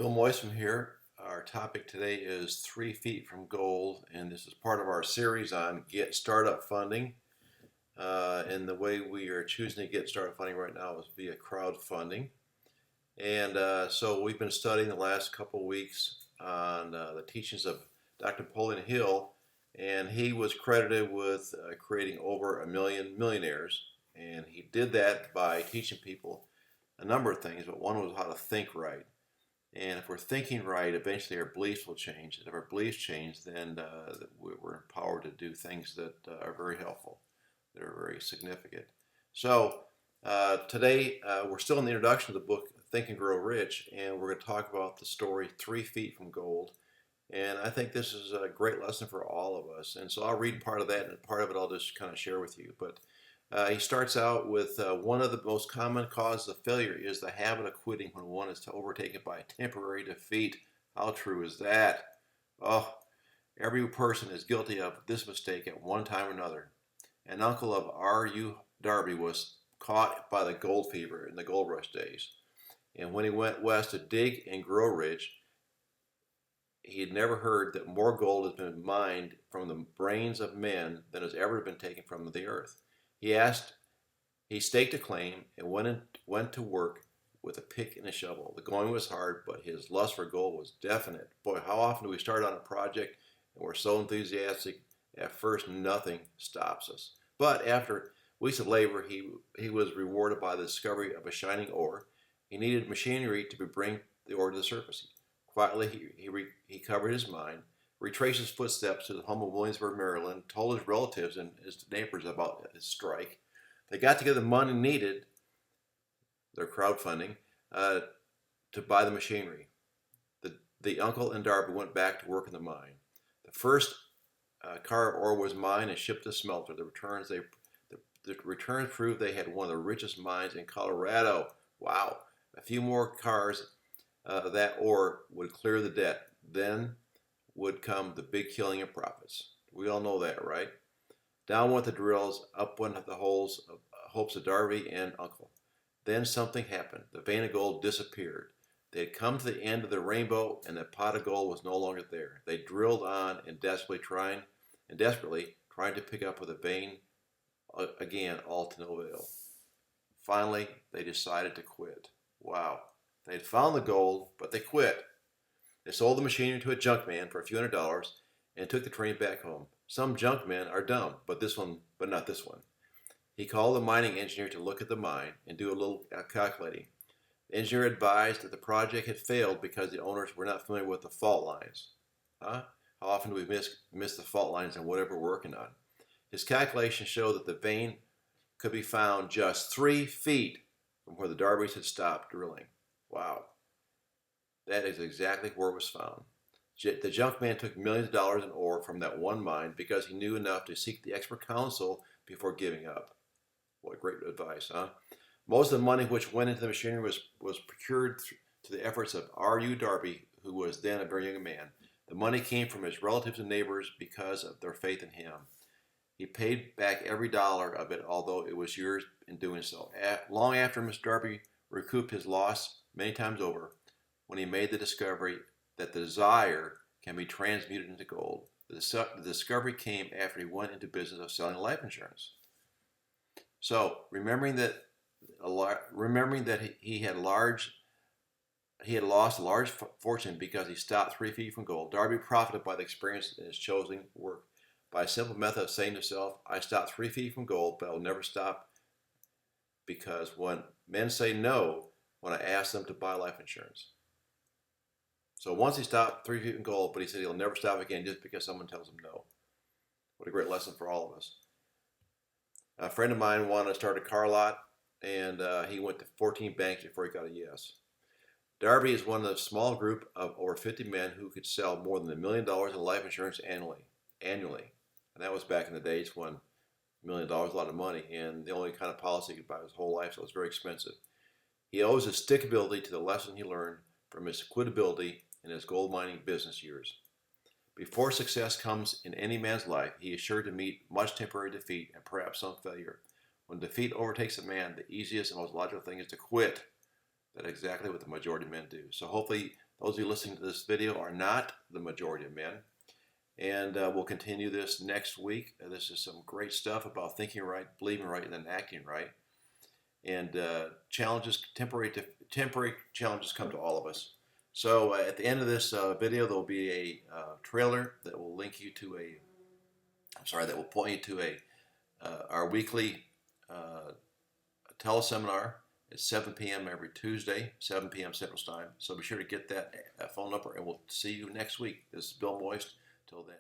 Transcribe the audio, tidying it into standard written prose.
Bill Moisman here. Our topic today is 3 feet from gold, and this is part of our series on Get Startup Funding. And the way we are choosing to get startup funding right now is via crowdfunding. And so we've been studying the last couple of weeks on the teachings of Dr. Napoleon Hill, and he was credited with creating over 1 million millionaires. And he did that by teaching people a number of things, but one was how to think right. And if we're thinking right, eventually our beliefs will change. And if our beliefs change, then we're empowered to do things that are very helpful, that are very significant. So today we're still in the introduction of the book, Think and Grow Rich, and we're going to talk about the story 3 Feet from Gold. And I think this is a great lesson for all of us. And so I'll read part of that, and part of it I'll just kind of share with you. But he starts out with one of the most common causes of failure is the habit of quitting when one is overtaken by a temporary defeat. How true is that? Oh, every person is guilty of this mistake at one time or another. An uncle of R.U. Darby was caught by the gold fever in the gold rush days. And when he went west to dig and grow rich, he had never heard that more gold has been mined from the brains of men than has ever been taken from the earth. He staked a claim and went to work with a pick and a shovel. The going was hard, but his lust for gold was definite. Boy, how often do we start on a project and we're so enthusiastic, at first nothing stops us. But after weeks of labor, he was rewarded by the discovery of a shining ore. He needed machinery to bring the ore to the surface. Quietly, he covered his mind, retraced his footsteps to the home of Williamsburg, Maryland, told his relatives and his neighbors about his strike. They got together the money needed, their crowdfunding, to buy the machinery. The uncle and Darby went back to work in the mine. The first car of ore was mined and shipped to the smelter. The returns proved they had one of the richest mines in Colorado. Wow. A few more cars that ore would clear the debt. Then would come the big killing of profits. We all know that, right? Down went the drills, up went the hopes of Darby and Uncle. Then something happened. The vein of gold disappeared. They had come to the end of the rainbow, and the pot of gold was no longer there. They drilled on and desperately trying to pick up with the vein again, all to no avail. Finally, they decided to quit. Wow. They had found the gold, but they quit. They sold the machinery to a junk man for a few $100s and took the train back home. Some junk men are dumb, but not this one. He called the mining engineer to look at the mine and do a little calculating. The engineer advised that the project had failed because the owners were not familiar with the fault lines. Huh? How often do we miss the fault lines on whatever we're working on? His calculations showed that the vein could be found just 3 feet from where the Darbys had stopped drilling. Wow. That is exactly where it was found. The junk man took millions of dollars in ore from that one mine because he knew enough to seek the expert counsel before giving up. What great advice, huh? Most of the money which went into the machinery was procured to the efforts of R.U. Darby, who was then a very young man. The money came from his relatives and neighbors because of their faith in him. He paid back every dollar of it, although it was years in doing so. Long after Mr. Darby recouped his loss many times over, when he made the discovery that the desire can be transmuted into gold. The discovery came after he went into business of selling life insurance. So, remembering that he had lost a large fortune because he stopped 3 feet from gold, Darby profited by the experience in his chosen work by a simple method of saying to himself, I stopped 3 feet from gold, but I will never stop, because when men say no when I ask them to buy life insurance. So once he stopped 3 feet from gold, but he said he'll never stop again just because someone tells him no. What a great lesson for all of us. A friend of mine wanted to start a car lot, and he went to 14 banks before he got a yes. Darby is one of the small group of over 50 men who could sell more than $1 million in life insurance annually. And that was back in the days when $1 million was a lot of money, and the only kind of policy he could buy his whole life, so it was very expensive. He owes his stickability to the lesson he learned from his quitability in his gold mining business years. Before success comes in any man's life, he is sure to meet much temporary defeat and perhaps some failure. When defeat overtakes a man, the easiest and most logical thing is to quit. That's exactly what the majority of men do. So hopefully Those of you listening to this video are not the majority of men. And we'll continue this next week. This is some great stuff about thinking right, believing right, and then acting right. And challenges, temporary challenges come to all of us. So at the end of this video, there'll be a trailer that will link you to that will point you to our weekly teleseminar at 7 p.m. every Tuesday, 7 p.m. Central Time. So be sure to get that phone number, and we'll see you next week. This is Bill Moist. Till then.